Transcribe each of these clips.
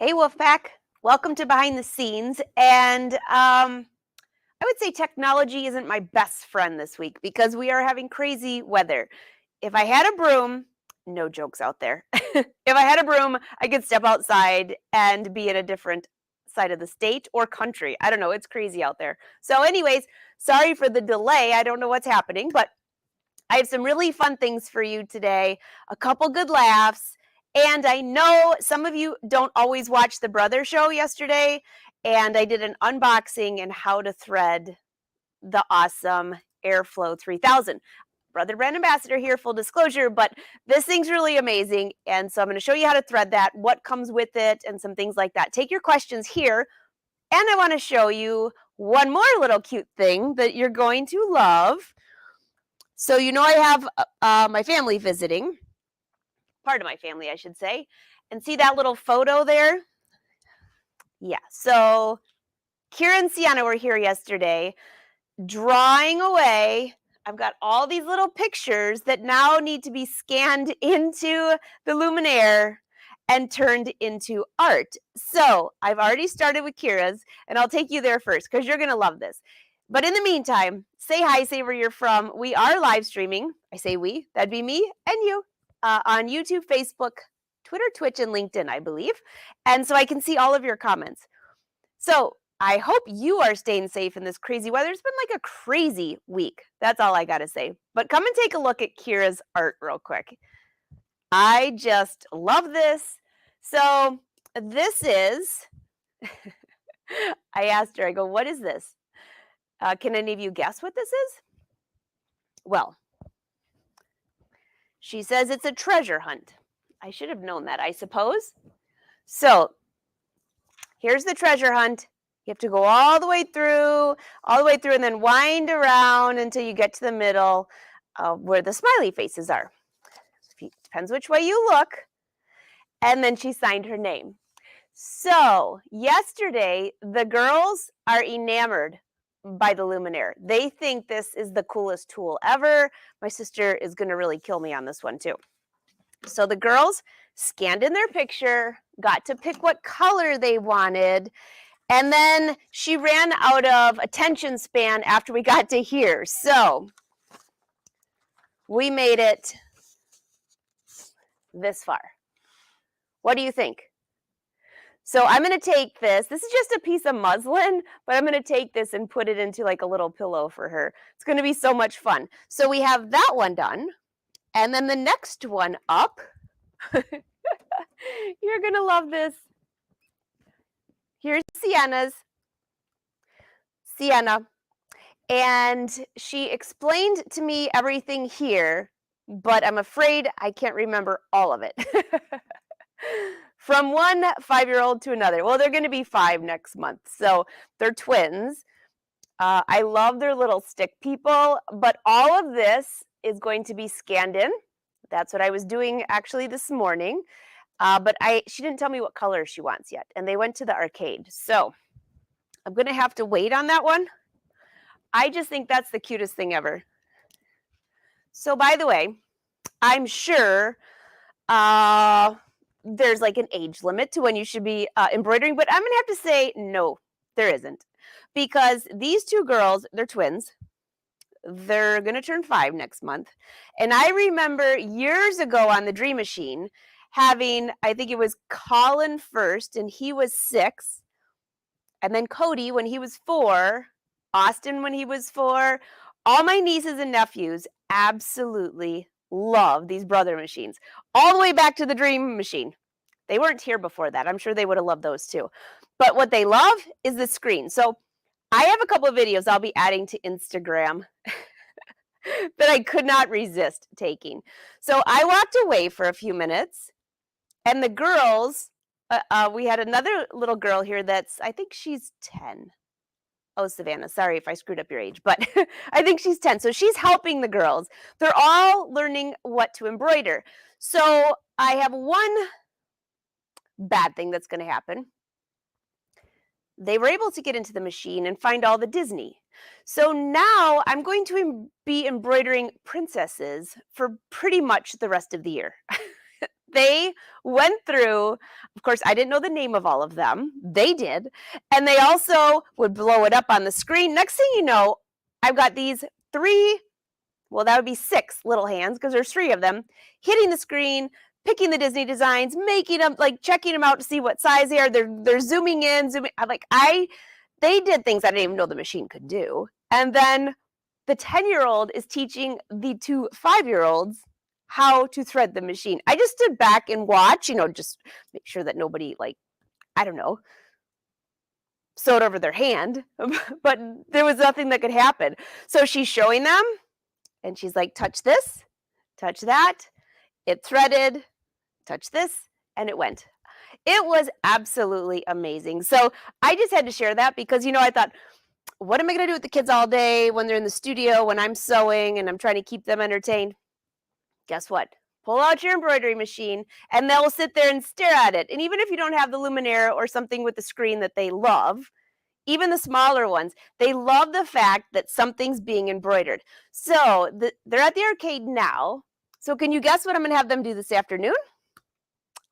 Hey, Wolfpack. Welcome to Behind the Scenes. And I would say technology isn't my best friend this week because we are having crazy weather. If I had a broom, no jokes out there. If I had a broom, I could step outside and be in a different side of the state or country. I don't know. It's crazy out there. So, anyways, sorry for the delay. I don't know what's happening, but I have some really fun things for you today, a couple good laughs. And I know some of you don't always watch the Brother Show yesterday, and I did an unboxing and how to thread the awesome Airflow 3000. Brother Brand Ambassador here, full disclosure, but this thing's really amazing. And so I'm going to show you how to thread that, what comes with it, and some things like that. Take your questions here. And I want to show you one more little cute thing that you're going to love. So, I have my family visiting, part of my family, I should say. And see that little photo there? Yeah. So, Kira and Sienna were here yesterday drawing away. I've got all these little pictures that now need to be scanned into the Luminaire and turned into art. So, I've already started with Kira's, and I'll take you there first because you're going to love this. But in the meantime, say hi, say where you're from. We are live streaming. I say we, that'd be me and you, on YouTube, Facebook, Twitter, Twitch, and LinkedIn, I believe. And so I can see all of your comments. So I hope you are staying safe in this crazy weather. It's been like a crazy week. That's all I got to say. But come and take a look at Kira's art real quick. I just love this. So this is, I asked her, I go, what is this? Can any of you guess what this is? Well, she says it's a treasure hunt. I should have known that, I suppose. So here's the treasure hunt. You have to go all the way through, and then wind around until you get to the middle where the smiley faces are. Depends which way you look. And then she signed her name. So yesterday, the girls are enamored by the Luminaire. They think this is the coolest tool ever. My sister is going to really kill me on this one too. So the girls scanned in their picture, got to pick what color they wanted, and then she ran out of attention span after we got to here. So we made it this far. What do you think? So I'm going to take this. This is just a piece of muslin, but I'm going to take this and put it into like a little pillow for her. It's going to be so much fun. So we have that one done. And then the next one up, you're going to love this. Here's Sienna. And she explained to me everything here, but I'm afraid I can't remember all of it. From one 5-year-old to another. Well, they're going to be 5 next month, so they're twins. I love their little stick people, but all of this is going to be scanned in. That's what I was doing actually this morning, but she didn't tell me what color she wants yet, and they went to the arcade. So I'm going to have to wait on that one. I just think that's the cutest thing ever. So by the way, I'm sure there's like an age limit to when you should be embroidering, but I'm going to have to say no, there isn't. Because these two girls, they're twins. They're going to turn 5 next month. And I remember years ago on the Dream Machine having, I think it was Colin first, and he was 6. And then Cody when he was 4. Austin when he was 4. All my nieces and nephews absolutely love these Brother machines. All the way back to the Dream Machine. They weren't here before that. I'm sure they would have loved those too. But what they love is the screen. So I have a couple of videos I'll be adding to Instagram that I could not resist taking. So I walked away for a few minutes, and the girls, we had another little girl here that's, I think she's 10. Oh, Savannah, sorry if I screwed up your age, but I think she's 10. So she's helping the girls. They're all learning what to embroider. So I have one bad thing that's going to happen. They were able to get into the machine and find all the Disney. So now I'm going to be embroidering princesses for pretty much the rest of the year. They went through, of course, I didn't know the name of all of them. They did. And they also would blow it up on the screen. Next thing you know, I've got these 3, well, that would be 6 little hands because there's 3 of them, hitting the screen, picking the Disney designs, making them, like checking them out to see what size they are. They're zooming in, zooming. They did things I didn't even know the machine could do. And then the 10-year-old is teaching the 2 5-year-olds how to thread the machine. I just stood back and watch, just make sure that nobody, I don't know, sewed over their hand, but there was nothing that could happen. So she's showing them, and she's like, touch this, touch that. It threaded, touch this, and it went. It was absolutely amazing. So I just had to share that because, I thought, what am I going to do with the kids all day when they're in the studio, when I'm sewing and I'm trying to keep them entertained? Guess what? Pull out your embroidery machine and they'll sit there and stare at it. And even if you don't have the Luminaire or something with the screen that they love, even the smaller ones, they love the fact that something's being embroidered. So they're at the arcade now. So can you guess what I'm going to have them do this afternoon?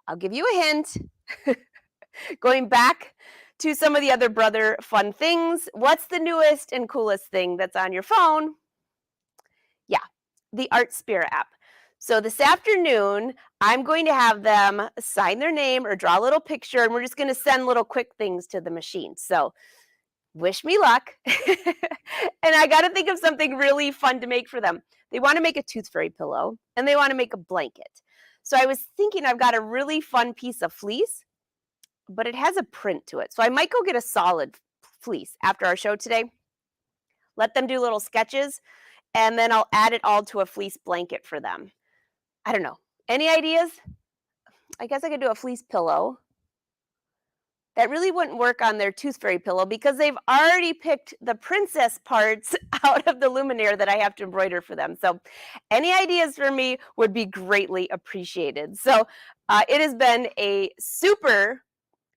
I'll give you a hint. Going back to some of the other brother fun things, what's the newest and coolest thing that's on your phone? Yeah, the ArtSpira app. So this afternoon, I'm going to have them sign their name or draw a little picture, and we're just going to send little quick things to the machine. So wish me luck. And I got to think of something really fun to make for them. They want to make a tooth fairy pillow, and they want to make a blanket. So I was thinking I've got a really fun piece of fleece, but it has a print to it. So I might go get a solid fleece after our show today. Let them do little sketches, and then I'll add it all to a fleece blanket for them. I don't know. Any ideas? I guess I could do a fleece pillow. That really wouldn't work on their tooth fairy pillow because they've already picked the princess parts out of the Luminaire that I have to embroider for them. So any ideas for me would be greatly appreciated. So it has been a super,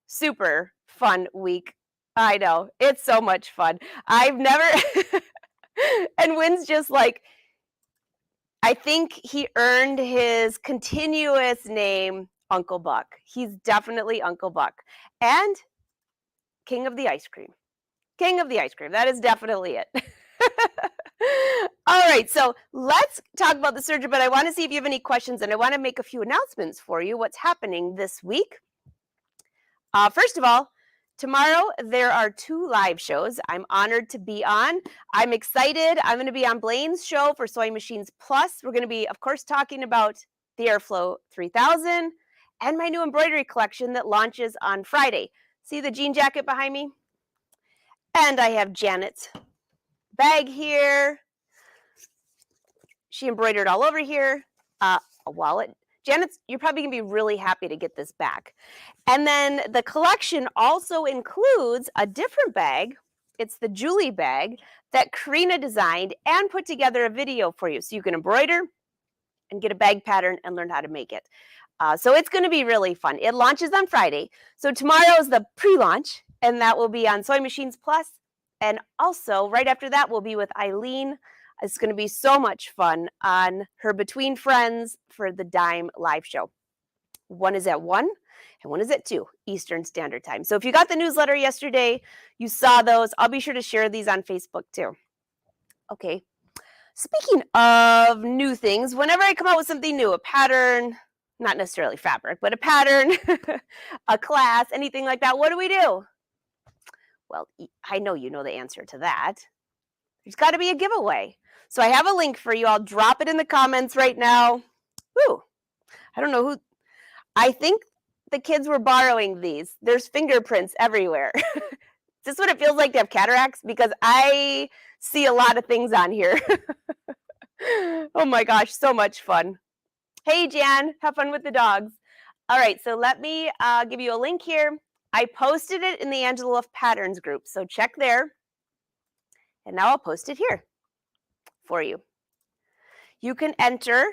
super fun week. I know. It's so much fun. I've never, and Wynn's just like, I think he earned his continuous name, Uncle Buck. He's definitely Uncle Buck. And King of the Ice Cream. King of the Ice Cream. That is definitely it. All right, so let's talk about the surgery, but I want to see if you have any questions, and I want to make a few announcements for you, what's happening this week. First of all, tomorrow there are 2 live shows I'm honored to be on. I'm excited. I'm going to be on Blaine's show for Sewing Machines Plus. We're going to be, of course, talking about the Airflow 3000 and my new embroidery collection that launches on Friday. See the jean jacket behind me? And I have Janet's bag here. She embroidered all over here. A wallet. Janet's, you're probably going to be really happy to get this back. And then the collection also includes a different bag. It's the Julie bag that Karina designed and put together a video for you. So you can embroider and get a bag pattern and learn how to make it. So it's going to be really fun. It launches on Friday. So tomorrow is the pre-launch, and that will be on Sewing Machines Plus. And also, right after that, we'll be with Eileen. It's going to be so much fun on her Between Friends for the Dime live show. One is at 1 and one is at 2 Eastern Standard Time. So if you got the newsletter yesterday, you saw those. I'll be sure to share these on Facebook too. Okay. Speaking of new things, whenever I come out with something new, a pattern, not necessarily fabric, but a pattern, a class, anything like that, what do? Well, I know you know the answer to that. There's got to be a giveaway. So I have a link for you. I'll drop it in the comments right now. Woo! I don't know who. I think the kids were borrowing these. There's fingerprints everywhere. Is this what it feels like to have cataracts? Because I see a lot of things on here. Oh my gosh, so much fun. Hey, Jan, have fun with the dogs. All right, so let me give you a link here. I posted it in the Angela Wolf Patterns group, so check there. And now I'll post it here for you. You can enter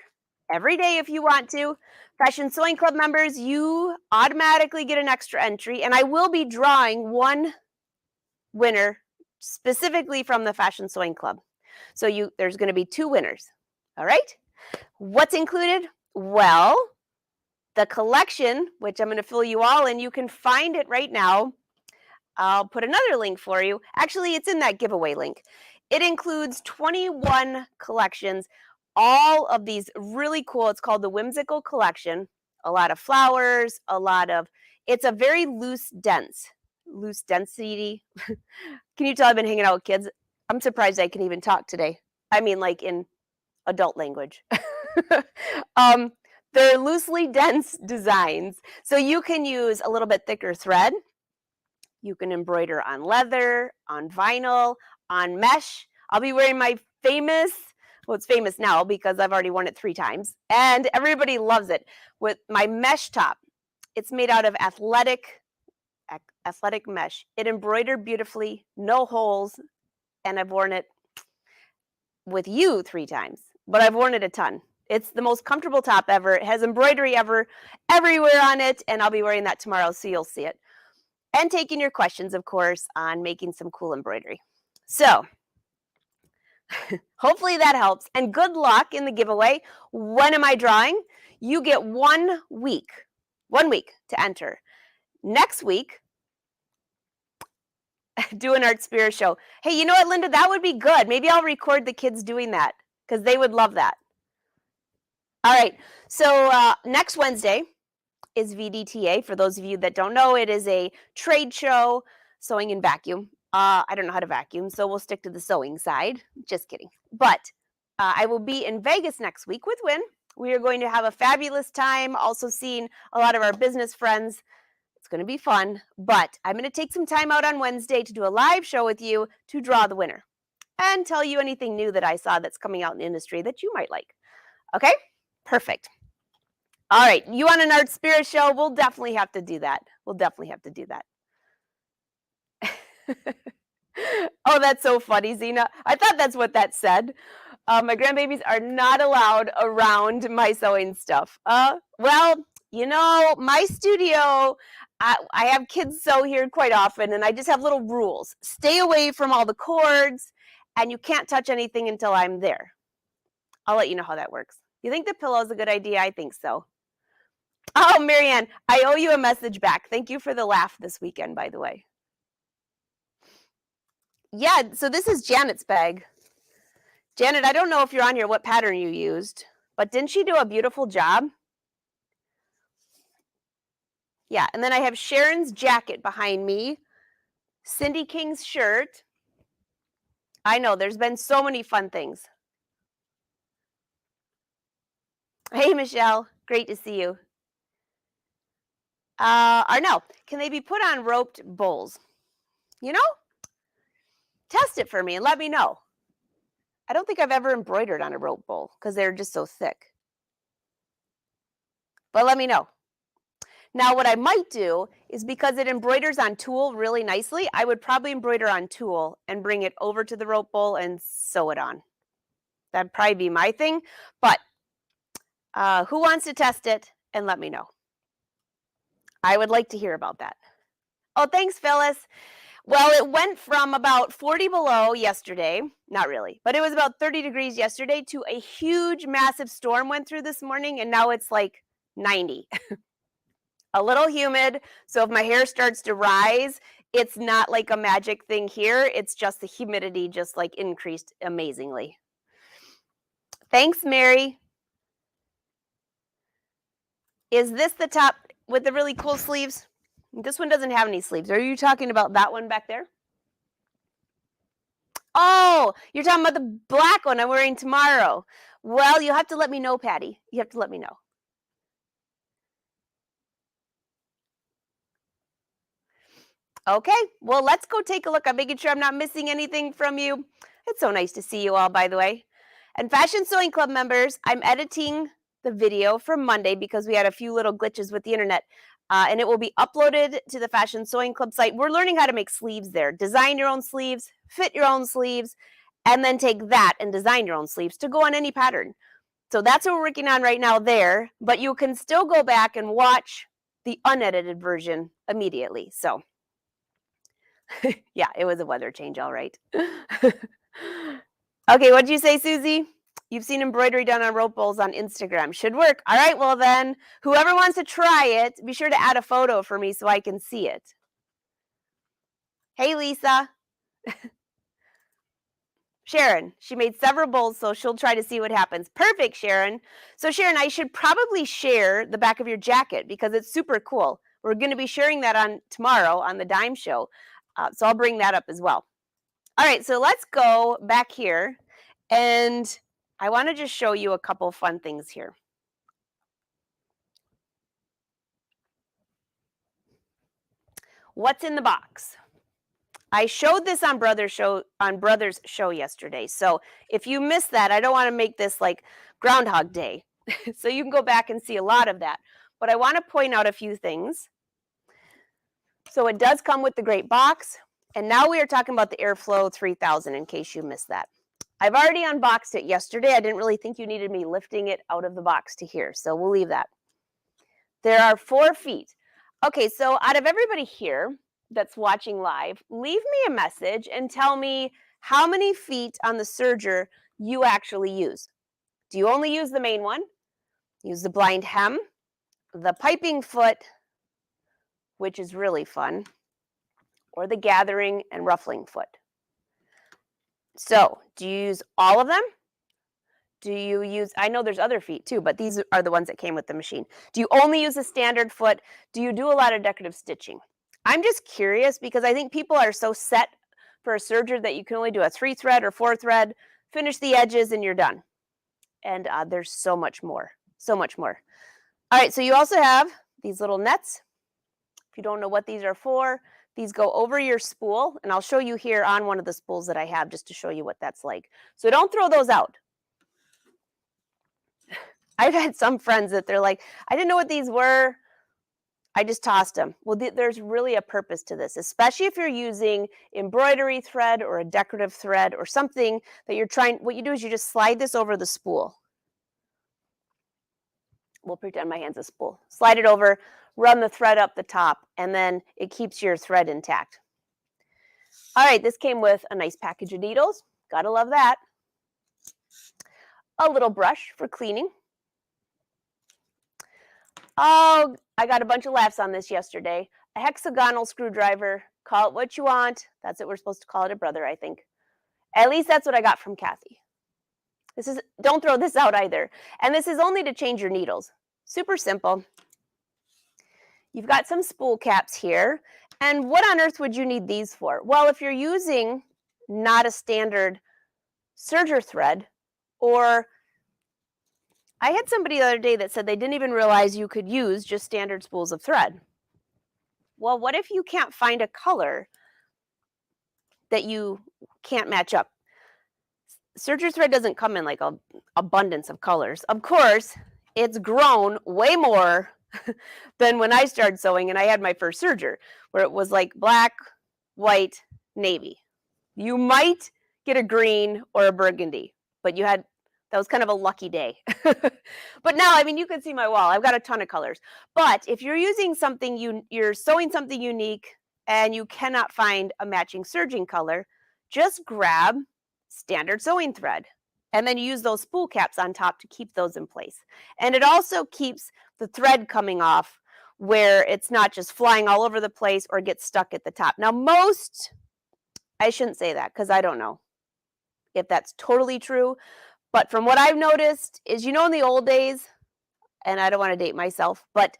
every day if you want to. Fashion Sewing Club members, you automatically get an extra entry, and I will be drawing one winner specifically from the Fashion Sewing Club. So there's going to be 2 winners. All right? What's included? Well, The collection, which I'm going to fill you all in, you can find it right now. I'll put another link for you. Actually, it's in that giveaway link. It includes 21 collections, all of these really cool. It's called the Whimsical Collection. A lot of flowers, it's a very loose density. Can you tell I've been hanging out with kids? I'm surprised I can even talk today. I mean, like in adult language. They're loosely dense designs. So you can use a little bit thicker thread. You can embroider on leather, on vinyl, on mesh. I'll be wearing my it's famous now because I've already worn it 3 times, and everybody loves it, with my mesh top. It's made out of athletic mesh. It embroidered beautifully, no holes, and I've worn it with you 3 times, but I've worn it a ton. It's the most comfortable top ever. It has embroidery everywhere on it, and I'll be wearing that tomorrow, so you'll see it. And taking your questions, of course, on making some cool embroidery. So hopefully that helps. And good luck in the giveaway. When am I drawing? You get 1 week to enter. Next week, do an Art Spirit show. Hey, you know what, Linda? That would be good. Maybe I'll record the kids doing that because they would love that. All right. So next Wednesday is VDTA. For those of you that don't know, it is a trade show, sewing and vacuum. I don't know how to vacuum, so we'll stick to the sewing side. Just kidding. But I will be in Vegas next week with Win. We are going to have a fabulous time, also seeing a lot of our business friends. It's going to be fun, but I'm going to take some time out on Wednesday to do a live show with you to draw the winner and tell you anything new that I saw that's coming out in the industry that you might like. Okay? Perfect. All right. You want an Art Spirit show? We'll definitely have to do that. Oh, that's so funny, Zena. I thought that's what that said. My grandbabies are not allowed around my sewing stuff. Well, you know, my studio, I have kids sew here quite often, and I just have little rules. Stay away from all the cords, and you can't touch anything until I'm there. I'll let you know how that works. You think the pillow is a good idea? I think so. Oh, Marianne, I owe you a message back. Thank you for the laugh this weekend, by the way. Yeah, so this is Janet's bag. Janet, I don't know if you're on here, what pattern you used, but didn't she do a beautiful job? Yeah, and then I have Sharon's jacket behind me, Cindy King's shirt. I know, there's been so many fun things. Hey, Michelle, great to see you. Arnell, can they be put on roped bowls? You know, test it for me and let me know. I don't think I've ever embroidered on a rope bowl because they're just so thick. But let me know. Now, what I might do is, because it embroiders on tulle really nicely, I would probably embroider on tulle and bring it over to the rope bowl and sew it on. That'd probably be my thing. But who wants to test it and let me know? I would like to hear about that. Oh, thanks, Phyllis. Well, it went from about 40 below yesterday, not really, but it was about 30 degrees yesterday, to a huge, massive storm went through this morning, and now it's like 90. A little humid, so if my hair starts to rise, it's not like a magic thing here. It's just the humidity just like increased amazingly. Thanks, Mary. Is this the top with the really cool sleeves? This one doesn't have any sleeves. Are you talking about that one back there? Oh, you're talking about the black one I'm wearing tomorrow. Well, you'll have to let me know, Patty. You have to let me know. Okay, well, let's go take a look. I'm making sure I'm not missing anything from you. It's so nice to see you all, by the way. And Fashion Sewing Club members, I'm editing the video from Monday because we had a few little glitches with the internet. And it will be uploaded to the Fashion Sewing Club site. We're learning how to make sleeves there. Design your own sleeves, fit your own sleeves, and then take that and design your own sleeves to go on any pattern. So that's what we're working on right now there. But you can still go back and watch the unedited version immediately. So yeah, it was a weather change, all right. Okay, what did you say, Susie? You've seen embroidery done on rope bowls on Instagram. Should work. All right, well then, whoever wants to try it, be sure to add a photo for me so I can see it. Hey, Lisa. Sharon, she made several bowls, so she'll try to see what happens. Perfect, Sharon. So Sharon, I should probably share the back of your jacket because it's super cool. We're going to be sharing that on tomorrow on the Dime Show. So I'll bring that up as well. All right, so let's go back here. And I want to just show you a couple fun things here. What's in the box? I showed this on Brother's show yesterday. So if you missed that, I don't want to make this like Groundhog Day. So you can go back and see a lot of that. But I want to point out a few things. So it does come with the great box. And now we are talking about the Airflow 3000 in case you missed that. I've already unboxed it yesterday. I didn't really think you needed me lifting it out of the box to here. So we'll leave that. There are 4 feet. Okay, so out of everybody here that's watching live, leave me a message and tell me how many feet on the serger you actually use. Do you only use the main one? Use the blind hem, the piping foot, which is really fun, or the gathering and ruffling foot. So, do you use all of them? Do you use, I know there's other feet too, but these are the ones that came with the machine. Do you only use the standard foot? Do you do a lot of decorative stitching? I'm just curious because I think people are so set for a serger that you can only do a 3-thread or 4-thread, finish the edges and you're done. And there's so much more, so much more. All right, so you also have these little nets. If you don't know what these are for, these go over your spool, and I'll show you here on one of the spools that I have just to show you what that's like. So don't throw those out. I've had some friends that they're like, I didn't know what these were. I just tossed them. Well, there's really a purpose to this, especially if you're using embroidery thread or a decorative thread or something that you're trying. What you do is you just slide this over the spool. We'll pretend my hand's a spool. Slide it over, run the thread up the top, and then it keeps your thread intact. All right, this came with a nice package of needles. Gotta love that. A little brush for cleaning. Oh, I got a bunch of laughs on this yesterday. A hexagonal screwdriver. Call it what you want. That's what we're supposed to call it, a brother, I think. At least that's what I got from Kathy. Don't throw this out either. And this is only to change your needles. Super simple. You've got some spool caps here. And what on earth would you need these for? Well, if you're using not a standard serger thread, or I had somebody the other day that said they didn't even realize you could use just standard spools of thread. Well, what if you can't find a color that you can't match up? Serger thread doesn't come in like an abundance of colors. Of course, it's grown way more than when I started sewing and I had my first serger, where it was like black, white, navy. You might get a green or a burgundy, but that was kind of a lucky day. But now, I mean, you can see my wall. I've got a ton of colors. But if you're using something, you're sewing something unique and you cannot find a matching serging color, just grab standard sewing thread. And then you use those spool caps on top to keep those in place. And it also keeps the thread coming off where it's not just flying all over the place or gets stuck at the top. Now, I shouldn't say that because I don't know if that's totally true. But from what I've noticed is, in the old days, and I don't want to date myself, but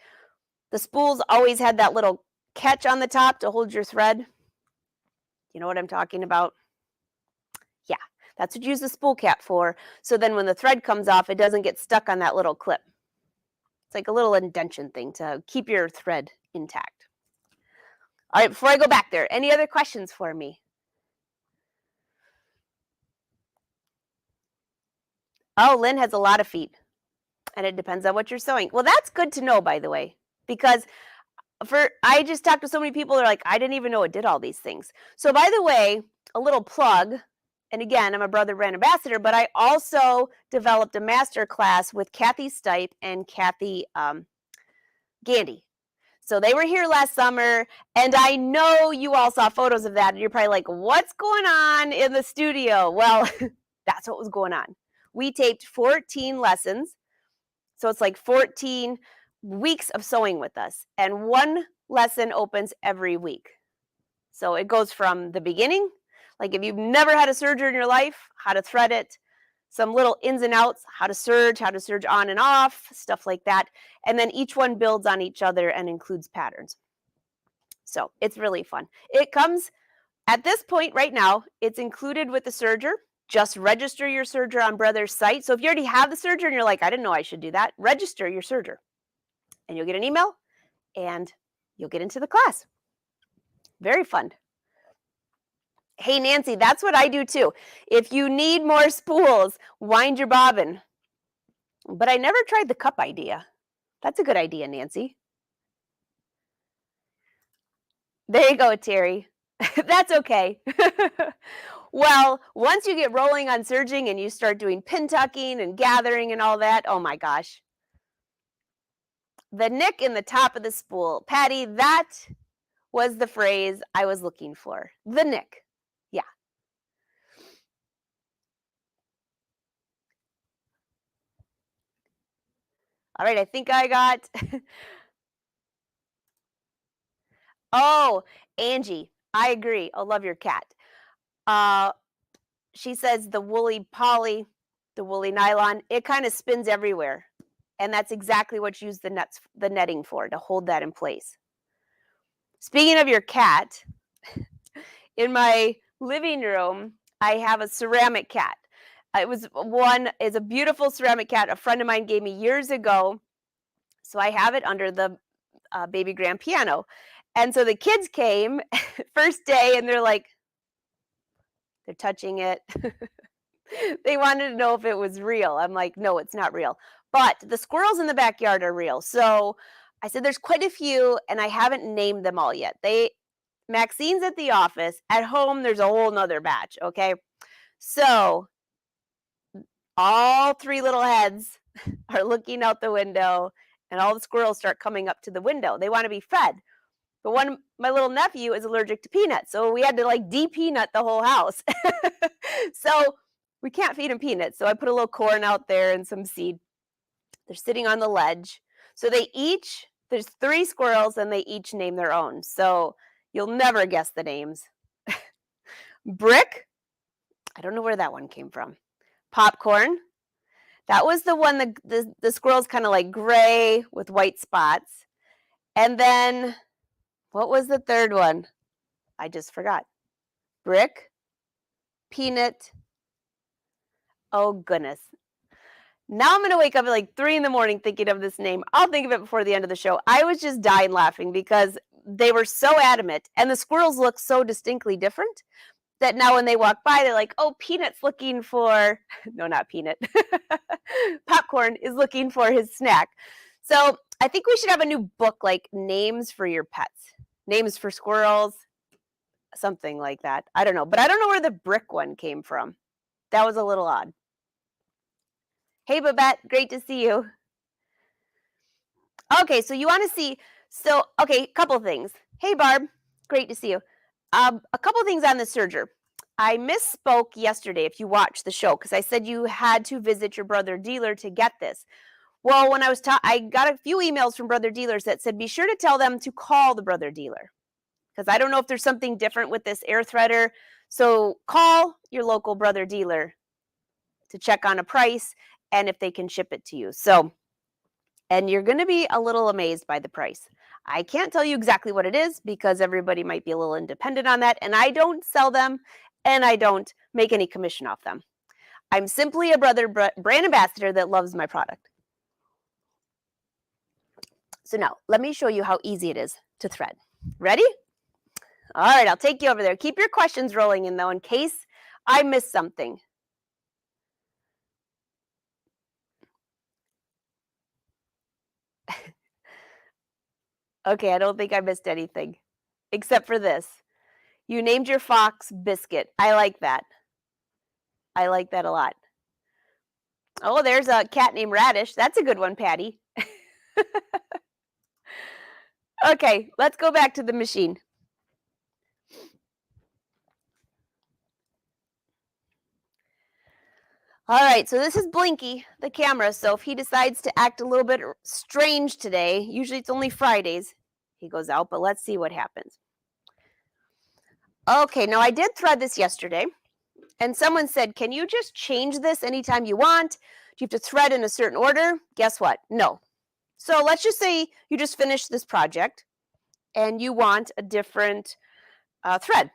the spools always had that little catch on the top to hold your thread. You know what I'm talking about? Yeah, that's what you use the spool cap for. So then when the thread comes off, it doesn't get stuck on that little clip. It's like a little indention thing to keep your thread intact. All right, before I go back there, any other questions for me? Oh, Lynn has a lot of feet, and it depends on what you're sewing. Well, that's good to know, by the way, because I just talked to so many people that are like, I didn't even know it did all these things. So by the way, a little plug, and again, I'm a Brother Brand ambassador, but I also developed a master class with Kathy Stipe and Kathy Gandy. So they were here last summer, and I know you all saw photos of that, and you're probably like, what's going on in the studio? Well, that's what was going on. We taped 14 lessons. So it's like 14 weeks of sewing with us. And one lesson opens every week. So it goes from the beginning, like if you've never had a serger in your life, how to thread it, some little ins and outs, how to serge on and off, stuff like that. And then each one builds on each other and includes patterns. So it's really fun. It comes at this point right now, it's included with the serger. Just register your serger on Brother's site. So if you already have the serger and you're like, I didn't know I should do that, register your serger and you'll get an email and you'll get into the class. Very fun. Hey, Nancy, that's what I do too. If you need more spools, wind your bobbin. But I never tried the cup idea. That's a good idea, Nancy. There you go, Terry. That's okay. Well, once you get rolling on serging and you start doing pin tucking and gathering and all that, oh my gosh. The nick in the top of the spool. Patty, that was the phrase I was looking for. The nick. Yeah. All right, I think I got. Oh, Angie, I agree. I love your cat. She says the woolly poly, the woolly nylon, it kind of spins everywhere. And that's exactly what you use the netting for, to hold that in place. Speaking of your cat, in my living room, I have a ceramic cat. It's a beautiful ceramic cat a friend of mine gave me years ago. So I have it under the baby grand piano. And so the kids came first day and they're touching it. They wanted to know if it was real. I'm like, no, it's not real. But the squirrels in the backyard are real. So I said there's quite a few and I haven't named them all yet. Maxine's at the office. At home, there's a whole nother batch, okay? So all three little heads are looking out the window and all the squirrels start coming up to the window. They want to be fed. But my little nephew is allergic to peanuts. So we had to de-peanut the whole house. So we can't feed him peanuts. So I put a little corn out there and some seed. They're sitting on the ledge. So there's 3 squirrels and they each name their own. So you'll never guess the names. Brick, I don't know where that one came from. Popcorn, that was the one, the squirrel's kind of like gray with white spots. And then, what was the third one? I just forgot. Brick, Peanut. Oh, goodness. Now I'm going to wake up at 3 in the morning thinking of this name. I'll think of it before the end of the show. I was just dying laughing because they were so adamant and the squirrels look so distinctly different that now when they walk by, they're like, oh, Peanut's looking for, no, not Peanut. Popcorn is looking for his snack. So I think we should have a new book, like names for your pets, names for squirrels, something like that. I don't know, but I don't know where the brick one came from. That was a little odd. Hey, Babette, great to see you. Okay, so you want to see, a couple things. Hey, Barb, great to see you. A couple things on the serger. I misspoke yesterday if you watched the show because I said you had to visit your brother dealer to get this. Well, when I got a few emails from brother dealers that said be sure to tell them to call the brother dealer because I don't know if there's something different with this air threader. So call your local brother dealer to check on a price and if they can ship it to you. And you're going to be a little amazed by the price. I can't tell you exactly what it is because everybody might be a little independent on that. And I don't sell them and I don't make any commission off them. I'm simply a brother brand ambassador that loves my product. So now let me show you how easy it is to thread. Ready? All right, I'll take you over there. Keep your questions rolling in though in case I miss something. Okay, I don't think I missed anything except for this. You named your fox Biscuit. I like that. I like that a lot. Oh, there's a cat named Radish. That's a good one, Patty. Okay, let's go back to the machine. All right, so this is Blinky, the camera. So if he decides to act a little bit strange today, usually it's only Fridays, he goes out, but let's see what happens. Okay, now I did thread this yesterday, and someone said, can you just change this anytime you want? Do you have to thread in a certain order? Guess what? No. So let's just say you just finished this project and you want a different thread,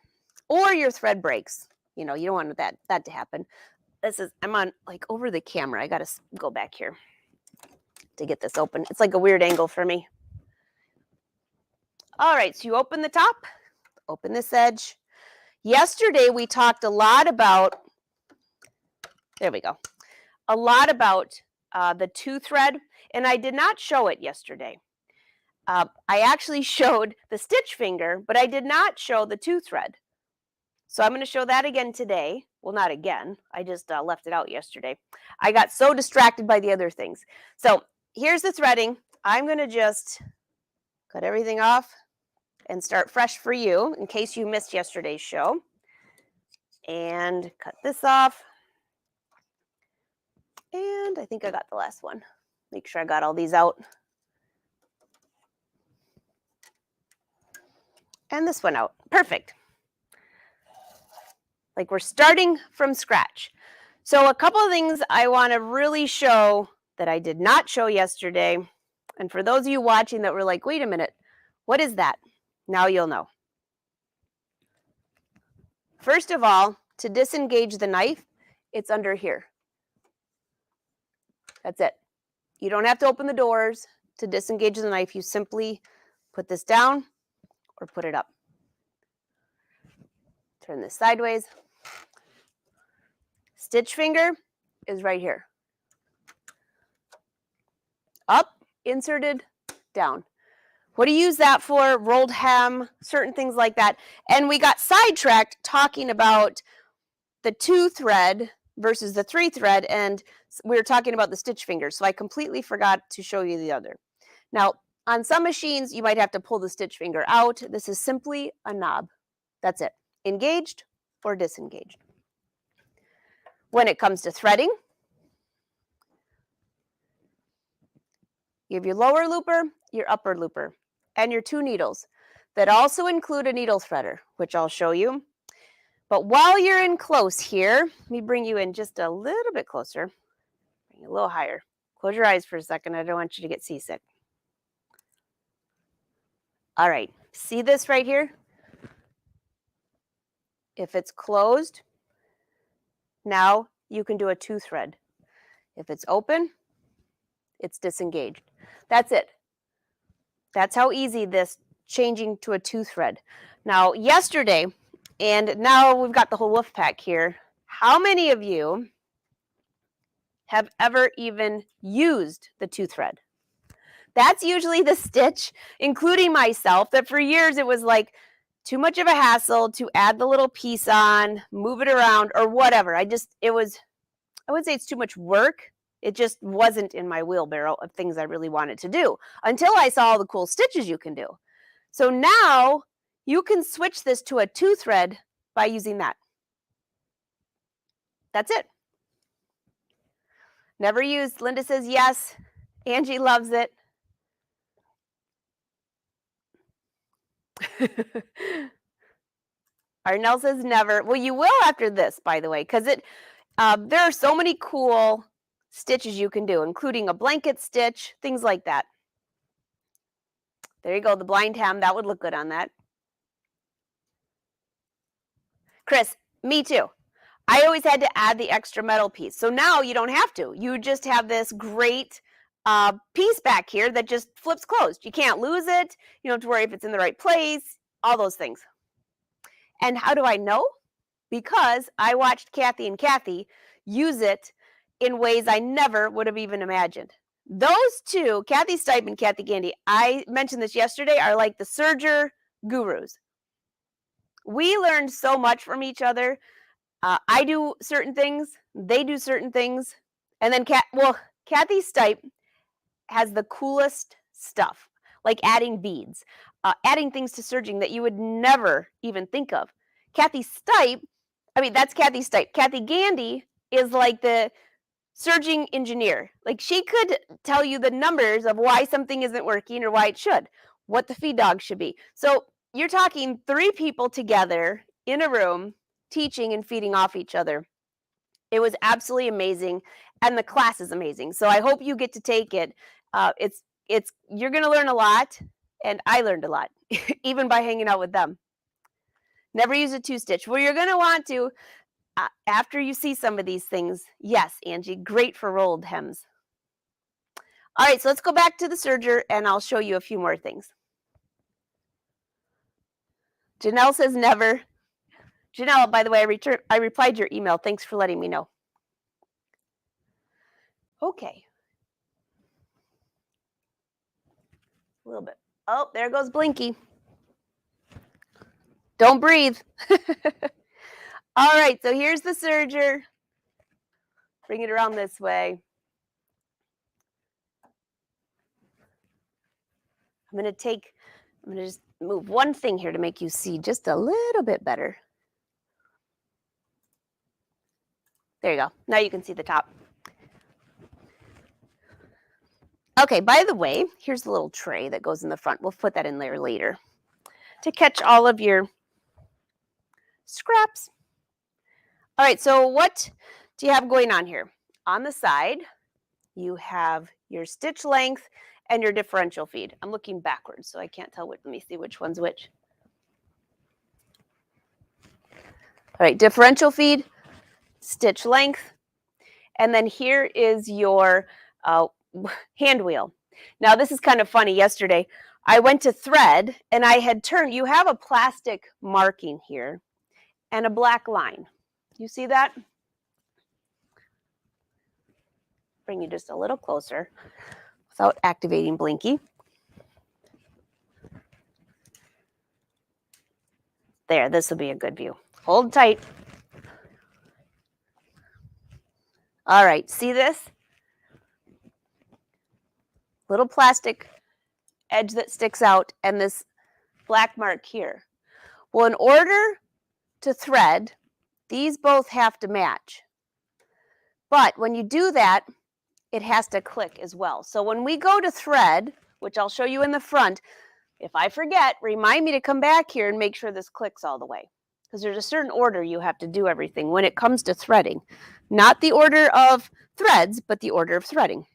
or your thread breaks. You know, you don't want that to happen. I'm on like over the camera. I got to go back here to get this open. It's like a weird angle for me. All right, so you open the top, open this edge. Yesterday we talked a lot about, there we go, a lot about the two thread, and I did not show it yesterday. I actually showed the stitch finger, but I did not show the two thread. So I'm going to show that again today. Well, not again. I just left it out yesterday. I got so distracted by the other things. So here's the threading. I'm going to just cut everything off and start fresh for you in case you missed yesterday's show. And cut this off. And I think I got the last one. Make sure I got all these out. And this one out. Perfect. Like we're starting from scratch. So a couple of things I want to really show that I did not show yesterday. And for those of you watching that were like, wait a minute, what is that? Now you'll know. First of all, to disengage the knife, it's under here. That's it. You don't have to open the doors to disengage the knife. You simply put this down or put it up. Turn this sideways. Stitch finger is right here. Up, inserted, down. What do you use that for? Rolled hem, certain things like that. And we got sidetracked talking about the 2 thread versus the 3 thread, and we were talking about the stitch finger. So I completely forgot to show you the other. Now, on some machines, you might have to pull the stitch finger out. This is simply a knob. That's it. Engaged or disengaged. When it comes to threading, you have your lower looper, your upper looper, and your 2 needles that also include a needle threader, which I'll show you. But while you're in close here, let me bring you in just a little bit closer, bring you a little higher. Close your eyes for a second. I don't want you to get seasick. All right, see this right here? If it's closed, now you can do a 2 thread. If it's open, it's disengaged. That's it. That's how easy this changing to a 2 thread. Now, yesterday, and now we've got the whole wolf pack here. How many of you have ever even used the 2 thread? That's usually the stitch, including myself, that for years it was like too much of a hassle to add the little piece on, move it around, or whatever. I would say it's too much work. It just wasn't in my wheelbarrow of things I really wanted to do until I saw all the cool stitches you can do. So now you can switch this to a 2 thread by using that. That's it. Never used. Linda says yes. Angie loves it. Arnell says never. Well, you will after this, by the way, because there are so many cool stitches you can do, including a blanket stitch, things like that. There you go, the blind hem. That would look good on that. Chris, me too. I always had to add the extra metal piece. So now you don't have to. You just have this great piece back here that just flips closed. You can't lose it. You don't have to worry if it's in the right place, all those things. And how do I know? Because I watched Kathy and Kathy use it in ways I never would have even imagined. Those two, Kathy Stipe and Kathy Gandy, I mentioned this yesterday, are like the serger gurus. We learned so much from each other. I do certain things, they do certain things, and then Kathy Stipe has the coolest stuff, like adding beads, adding things to serging that you would never even think of. Kathy Stipe, that's Kathy Stipe. Kathy Gandy is like the surging engineer. Like she could tell you the numbers of why something isn't working or why it should, what the feed dog should be. So you're talking 3 people together in a room teaching and feeding off each other. It was absolutely amazing, and the class is amazing. So I hope you get to take it. It's you're going to learn a lot, and I learned a lot even by hanging out with them. Never use a 2-stitch. Well, you're going to want to after you see some of these things. Yes, Angie, great for rolled hems. All right, so let's go back to the serger, and I'll show you a few more things. Janelle says never. Janelle, by the way, I replied your email. Thanks for letting me know. Okay. A little bit. Oh, there goes Blinky. Don't breathe. All right, so here's the serger. Bring it around this way. I'm going to just move one thing here to make you see just a little bit better. There you go. Now you can see the top. Okay, by the way, here's the little tray that goes in the front. We'll put that in there later to catch all of your scraps. All right, so what do you have going on here? On the side, you have your stitch length and your differential feed. I'm looking backwards, so I can't tell let me see which one's which. All right, differential feed, stitch length, and then here is your hand wheel. Now, this is kind of funny. Yesterday, I went to thread, and I had turned, you have a plastic marking here and a black line. You see that? Bring you just a little closer without activating Blinky. There, this will be a good view. Hold tight. All right, see this? Little plastic edge that sticks out and this black mark here. Well, in order to thread, these both have to match. But when you do that, it has to click as well. So when we go to thread, which I'll show you in the front, if I forget, remind me to come back here and make sure this clicks all the way. Because there's a certain order you have to do everything when it comes to threading. Not the order of threads, but the order of threading.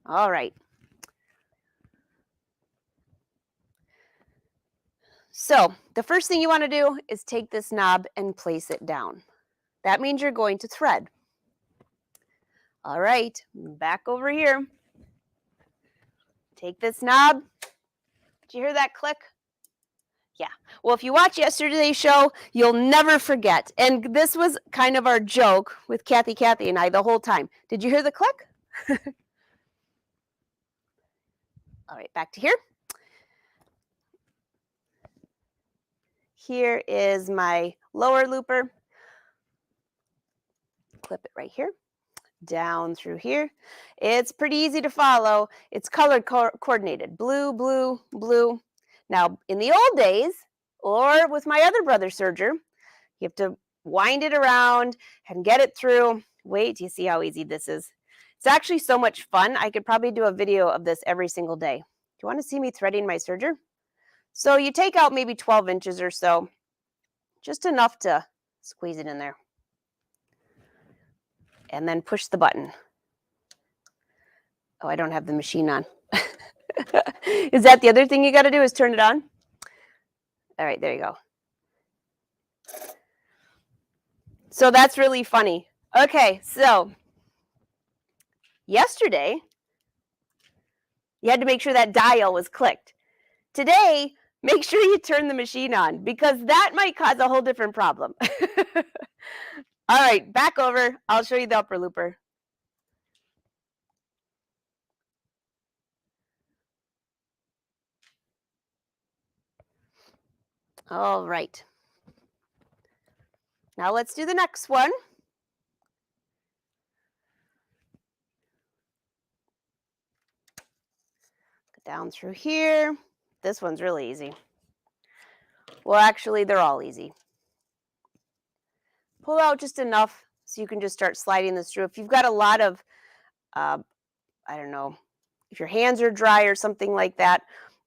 All right. So the first thing you want to do is take this knob and place it down. That means you're going to thread. All right, back over here. Take this knob. Did you hear that click? Yeah. Well, if you watch yesterday's show, you'll never forget. And this was kind of our joke with Kathy and I the whole time. Did you hear the click? All right, back to here. Here is my lower looper. Clip it right here. Down through here. It's pretty easy to follow. It's color coordinated. Blue, blue, blue. Now, in the old days, or with my other brother serger, you have to wind it around and get it through. Wait till you see how easy this is. It's actually so much fun. I could probably do a video of this every single day. Do you want to see me threading my serger? So you take out maybe 12 inches or so, just enough to squeeze it in there. And then push the button. Oh, I don't have the machine on. Is that the other thing you got to do is turn it on? All right, there you go. So that's really funny. Okay, so yesterday, you had to make sure that dial was clicked. Today, make sure you turn the machine on because that might cause a whole different problem. All right, back over. I'll show you the upper looper. All right. Now let's do the next one. Go down through here. This one's really easy. Well, actually, they're all easy. Pull out just enough so So you can just start sliding this through. If you've got a lot of, I don't know, if your hands are dry or something like that,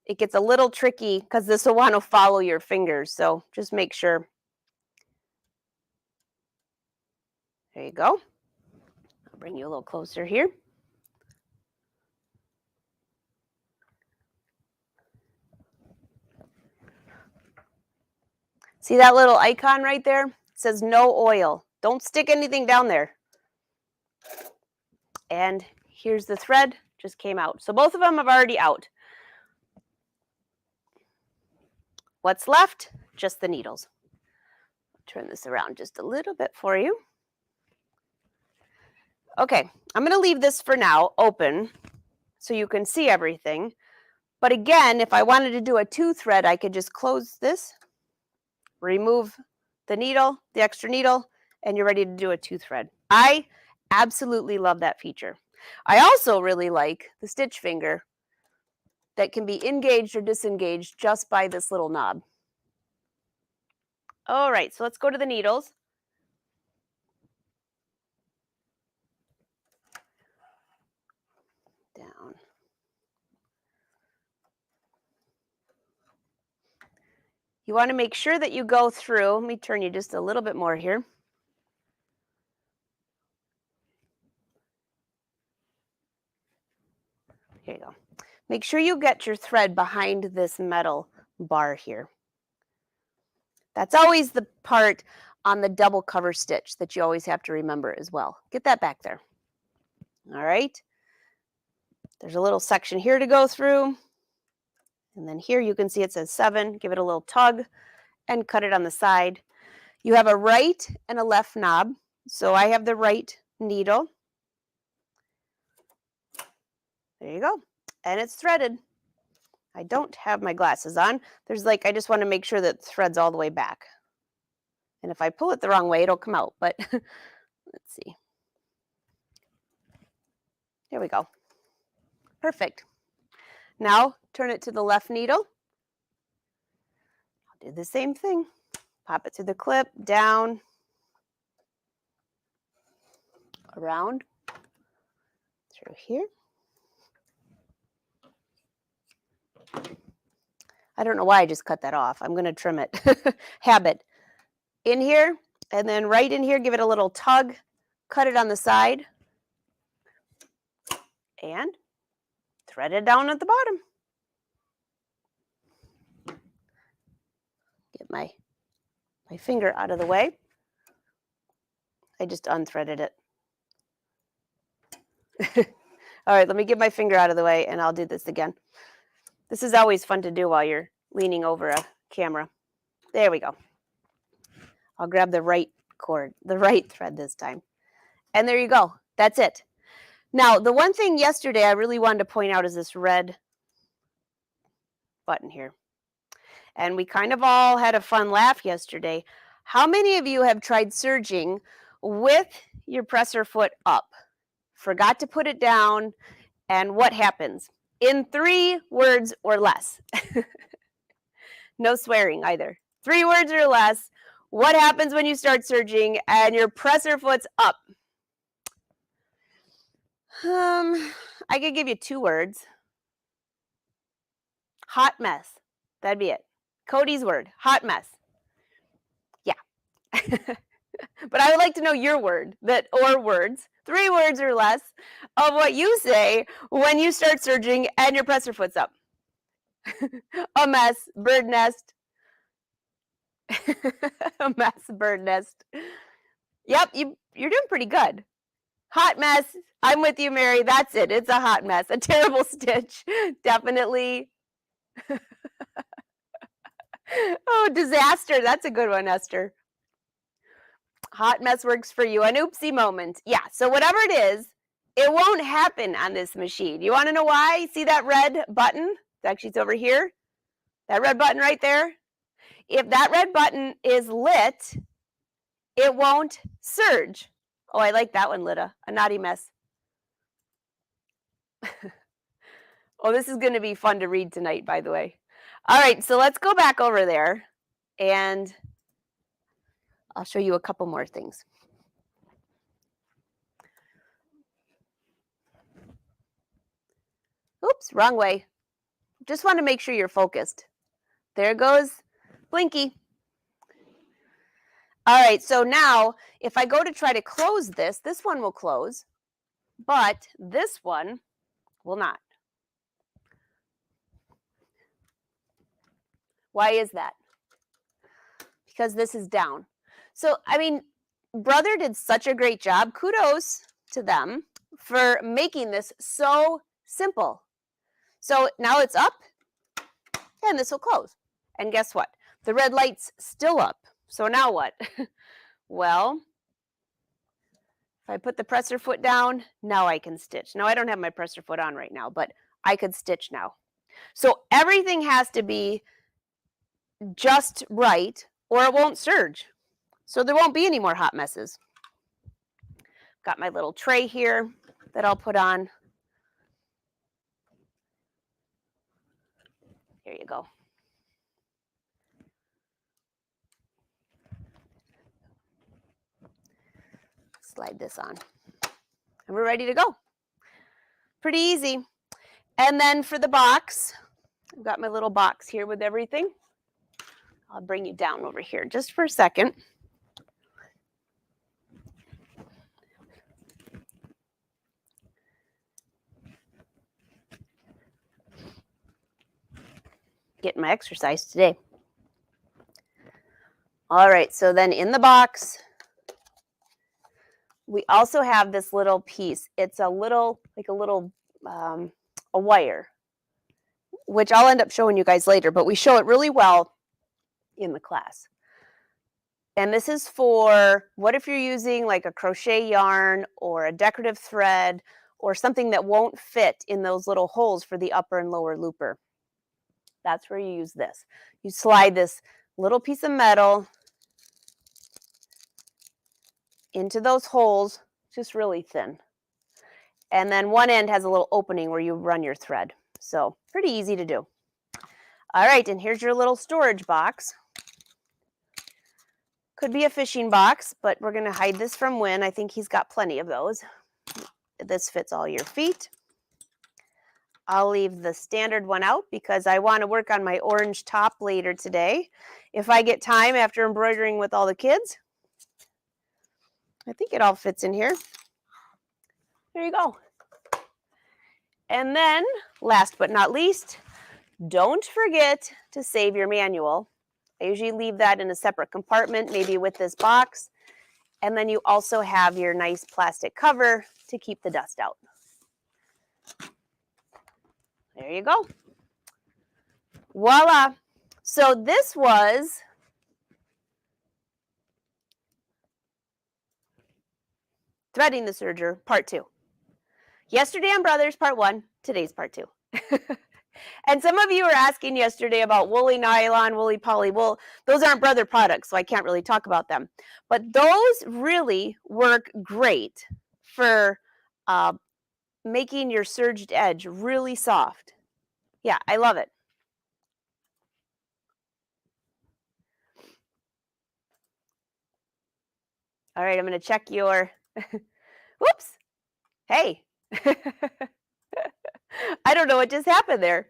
it gets a little tricky because this will want to follow your fingers. So just make sure. There you go. I'll bring you a little closer here. See that little icon right there? It says no oil. Don't stick anything down there. And here's the thread, just came out. So both of them have already out. What's left? Just the needles. Turn this around just a little bit for you. Okay, I'm going to leave this for now open so you can see everything. But again, if I wanted to do a 2-thread, I could just close this, remove the needle, the extra needle, and you're ready to do a 2-thread. I absolutely love that feature. I also really like the stitch finger that can be engaged or disengaged just by this little knob. All right, so let's go to the needles. Down. You want to make sure that you go through. Let me turn you just a little bit more here. Here you go. Make sure you get your thread behind this metal bar here. That's always the part on the double cover stitch that you always have to remember as well. Get that back there. All right. There's a little section here to go through. And then here you can see it says 7. Give it a little tug and cut it on the side. You have a right and a left knob. So I have the right needle. There you go. And it's threaded. I don't have my glasses on. I just want to make sure that the thread's all the way back. And if I pull it the wrong way, it'll come out. But let's see. There we go. Perfect. Now turn it to the left needle. I'll do the same thing. Pop it through the clip, down, around, through here. I don't know why I just cut that off. I'm going to trim it. Habit. In here, and then right in here, give it a little tug, cut it on the side, and thread it down at the bottom. Get my finger out of the way. I just unthreaded it. All right, let me get my finger out of the way, and I'll do this again. This is always fun to do while you're leaning over a camera. There we go. I'll grab the right cord, the right thread this time. And there you go. That's it. Now, the one thing yesterday I really wanted to point out is this red button here. And we kind of all had a fun laugh yesterday. How many of you have tried serging with your presser foot up? Forgot to put it down, and what happens? In 3 words or less. No swearing either. 3 words or less. What happens when you start serging and your presser foot's up? I could give you 2 words. Hot mess. That'd be it. Cody's word, hot mess. Yeah. But I would like to know your word, or words, 3 words or less, of what you say when you start serging and your presser foot's up. A mess, bird nest. A mess, bird nest. Yep, you're doing pretty good. Hot mess. I'm with you, Mary. That's it. It's a hot mess. A terrible stitch. Definitely. Oh, disaster. That's a good one, Esther. Hot mess works for you. An oopsie moment. Yeah, so whatever it is, it won't happen on this machine. You want to know why? See that red button? It's over here. That red button right there. If that red button is lit, it won't serge. Oh, I like that one, Lida. A naughty mess. Oh, this is going to be fun to read tonight, by the way. All right, so let's go back over there, and I'll show you a couple more things. Oops, wrong way. Just want to make sure you're focused. There goes Blinky. All right, so now if I go to try to close this one will close, but this one will not. Why is that? Because this is down. So, I mean, Brother did such a great job. Kudos to them for making this so simple. So now it's up and this will close. And guess what? The red light's still up. So now what? Well, if I put the presser foot down, now I can stitch. Now I don't have my presser foot on right now, but I could stitch now. So everything has to be just right or it won't serge. So there won't be any more hot messes. Got my little tray here that I'll put on. Here you go. Slide this on. And we're ready to go. Pretty easy. And then for the box, I've got my little box here with everything. I'll bring you down over here just for a second. Getting my exercise today. All right, so then in the box, we also have this little piece. It's a little, like a wire, which I'll end up showing you guys later, but we show it really well in the class. And this is for what if you're using like a crochet yarn or a decorative thread or something that won't fit in those little holes for the upper and lower looper. That's where you use this. You slide this little piece of metal into those holes, just really thin. And then one end has a little opening where you run your thread. So pretty easy to do. All right, and here's your little storage box. Could be a fishing box, but we're going to hide this from Win. I think he's got plenty of those. This fits all your feet. I'll leave the standard one out because I want to work on my orange top later today. If I get time after embroidering with all the kids. I think it all fits in here. There you go. And then, last but not least, don't forget to save your manual. I usually leave that in a separate compartment, maybe with this box. And then you also have your nice plastic cover to keep the dust out. There you go. Voila. So this was Threading the Serger, part 2. Yesterday on Brothers, part 1. Today's part 2. And some of you were asking yesterday about woolly nylon, woolly poly wool. Those aren't Brother products, so I can't really talk about them. But those really work great for making your serged edge really soft. Yeah, I love it. All right, I'm going to check your... Whoops. Hey. I don't know what just happened there.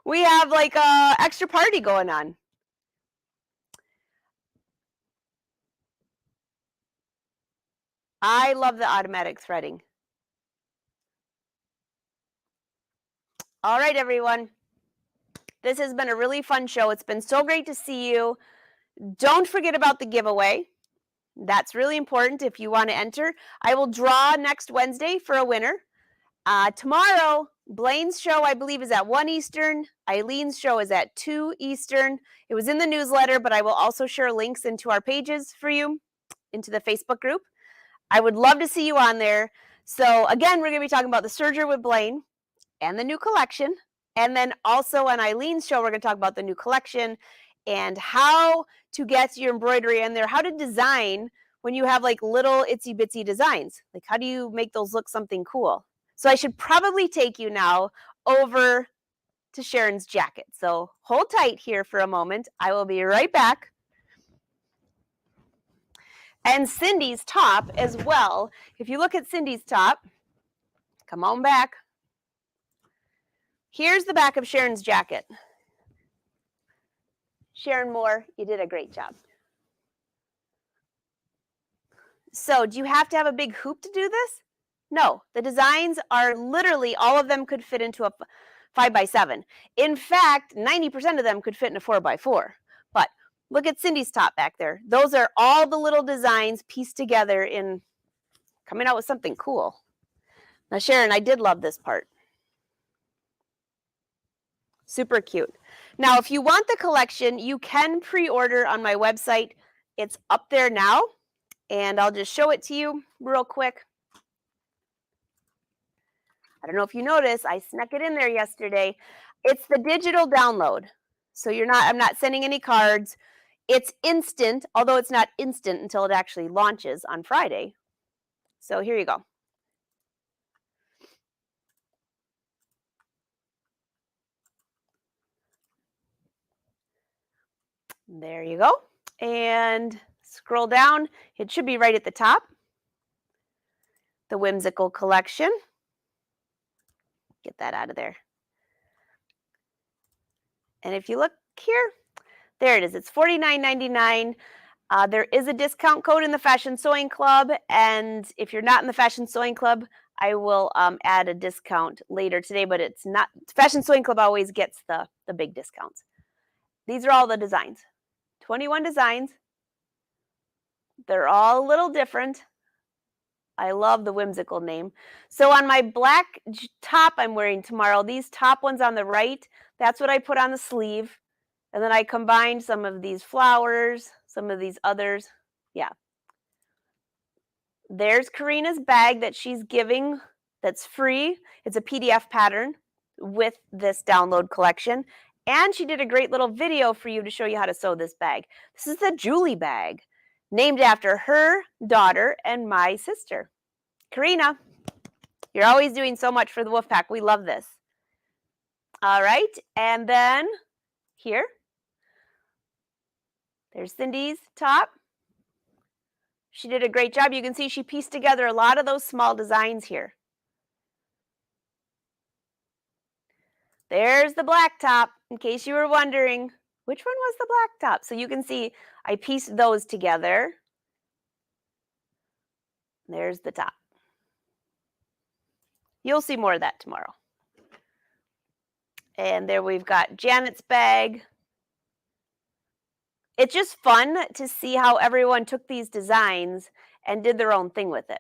We have like a extra party going on. I love the automatic threading. All right, everyone. This has been a really fun show. It's been so great to see you. Don't forget about the giveaway. That's really important if you want to enter. I will draw next Wednesday for a winner. Tomorrow, Blaine's show, I believe, is at 1 Eastern. Eileen's show is at 2 Eastern. It was in the newsletter, but I will also share links into our pages for you, into the Facebook group. I would love to see you on there. So again, we're going to be talking about the serger with Blaine and the new collection. And then also on Eileen's show, we're going to talk about the new collection and how to get your embroidery in there, how to design when you have like little itsy bitsy designs. Like how do you make those look something cool? So I should probably take you now over to Sharon's jacket. So hold tight here for a moment. I will be right back. And Cindy's top as well. If you look at Cindy's top, come on back. Here's the back of Sharon's jacket. Sharon Moore, you did a great job. So do you have to have a big hoop to do this? No, the designs are literally, all of them could fit into a 5x7. In fact, 90% of them could fit in a 4x4. But look at Cindy's top back there. Those are all the little designs pieced together in coming out with something cool. Now, Sharon, I did love this part. Super cute. Now, if you want the collection, you can pre-order on my website. It's up there now, and I'll just show it to you real quick. I don't know if you noticed, I snuck it in there yesterday. It's the digital download. So I'm not sending any cards. It's instant, although it's not instant until it actually launches on Friday. So here you go. There you go. And scroll down. It should be right at the top. The Whimsical Collection. Get that out of there. And if you look here, there it is. It's $49.99. There is a discount code in the Fashion Sewing Club. And if you're not in the Fashion Sewing Club, I will add a discount later today, but it's not. Fashion Sewing Club always gets the big discounts. These are all the designs. 21 designs. They're all a little different. I love the Whimsical name. So on my black top I'm wearing tomorrow, these top ones on the right, that's what I put on the sleeve. And then I combined some of these flowers, some of these others. Yeah. There's Karina's bag that she's giving that's free. It's a PDF pattern with this download collection. And she did a great little video for you to show you how to sew this bag. This is the Julie bag, named after her daughter and my sister. Karina, you're always doing so much for the Wolfpack. We love this. All right, and then here, there's Cindy's top. She did a great job. You can see she pieced together a lot of those small designs here. There's the black top, in case you were wondering, which one was the black top? So you can see I pieced those together. There's the top. You'll see more of that tomorrow. And there we've got Janet's bag. It's just fun to see how everyone took these designs and did their own thing with it.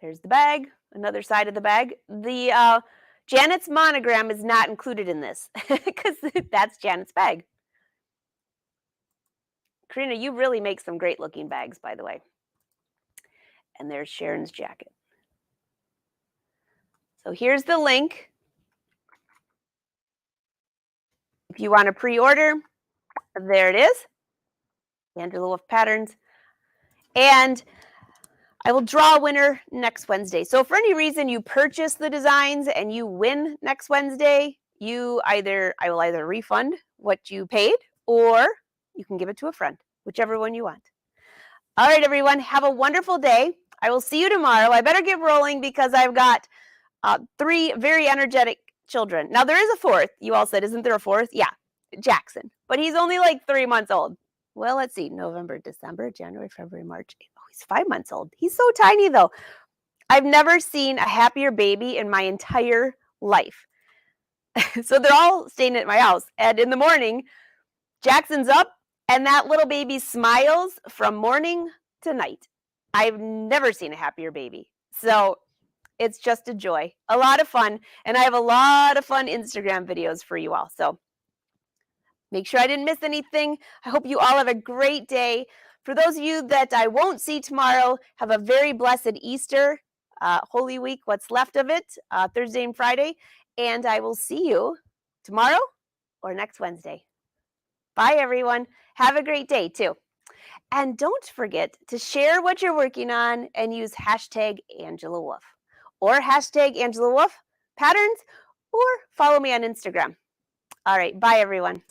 There's the bag, another side of the bag. The Janet's monogram is not included in this because that's Janet's bag. Karina, you really make some great looking bags, by the way. And there's Sharon's jacket. So here's the link. If you want to pre-order, there it is. Angela Wolf Patterns. And I will draw a winner next Wednesday. So if for any reason you purchase the designs and you win next Wednesday, I will either refund what you paid or you can give it to a friend, whichever one you want. All right, everyone, have a wonderful day. I will see you tomorrow. I better get rolling because I've got 3 very energetic children. Now, there is a fourth. You all said, isn't there a fourth? Yeah, Jackson. But he's only like 3 months old. Well, let's see. November, December, January, February, March. Oh, he's 5 months old. He's so tiny, though. I've never seen a happier baby in my entire life. So they're all staying at my house. And in the morning, Jackson's up, and that little baby smiles from morning to night. I've never seen a happier baby. So it's just a joy, a lot of fun. And I have a lot of fun Instagram videos for you all. So make sure I didn't miss anything. I hope you all have a great day. For those of you that I won't see tomorrow, have a very blessed Easter, Holy Week, what's left of it, Thursday and Friday. And I will see you tomorrow or next Wednesday. Bye, everyone. Have a great day, too. And don't forget to share what you're working on and use hashtag Angela Wolf or hashtag Angela Wolf Patterns or follow me on Instagram. All right. Bye, everyone.